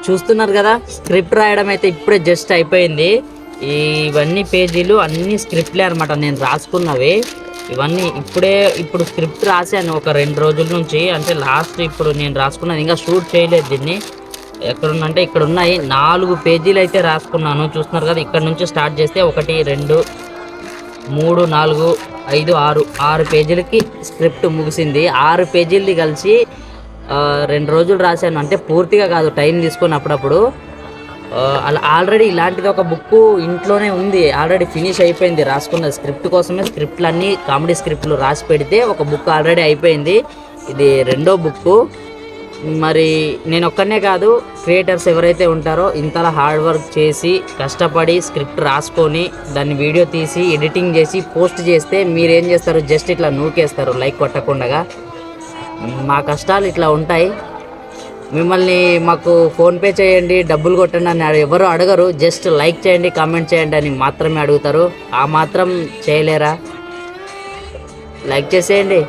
చూస్తున్నారు కదా, స్క్రిప్ట్ రాయడం అయితే ఇప్పుడే జస్ట్ అయిపోయింది. ఇవన్నీ పేజీలు అన్ని స్క్రిప్ట్లే అనమాట, నేను రాసుకున్నవి ఇవన్నీ. ఇప్పుడు స్క్రిప్ట్ రాశాను ఒక 2 రోజుల నుంచి, అంటే లాస్ట్ ఇప్పుడు నేను రాసుకున్నది, ఇంకా షూట్ చేయలేదు దీన్ని. ఎక్కడుందంటే ఇక్కడ ఉన్నాయి, 4 పేజీలు అయితే రాసుకున్నాను. చూస్తున్నారు కదా, ఇక్కడ నుంచి స్టార్ట్ చేస్తే 1 2 3 4 5 6 పేజీలకి స్క్రిప్ట్ ముగిసింది. 6 పేజీలది కలిసి 2 రోజులు రాశాను, అంటే పూర్తిగా కాదు, టైం తీసుకొని అప్పుడప్పుడు. అలా ఆల్రెడీ ఇలాంటిది ఒక బుక్ ఇంట్లోనే ఉంది, ఆల్రెడీ ఫినిష్ అయిపోయింది. రాసుకున్న స్క్రిప్ట్ కోసమే స్క్రిప్ట్లు అన్నీ కామెడీ స్క్రిప్ట్లు రాసి పెడితే ఒక బుక్ ఆల్రెడీ అయిపోయింది. ఇది 2వ బుక్. మరి నేను ఒక్కనే కాదు, క్రియేటర్స్ ఎవరైతే ఉంటారో ఇంతలా హార్డ్ వర్క్ చేసి కష్టపడి స్క్రిప్ట్ రాసుకొని దాన్ని వీడియో తీసి ఎడిటింగ్ చేసి పోస్ట్ చేస్తే మీరేం చేస్తారు, జస్ట్ ఇట్లా నూకేస్తారు లైక్ కొట్టకుండా. మా కష్టాలు ఇట్లా ఉంటాయి. మిమ్మల్ని మాకు ఫోన్పే చేయండి, డబ్బులు కొట్టండి అని ఎవరు అడగరు, జస్ట్ లైక్ చేయండి, కామెంట్ చేయండి అని మాత్రమే అడుగుతారు. ఆ మాత్రం చేయలేరా? లైక్ చేసేయండి.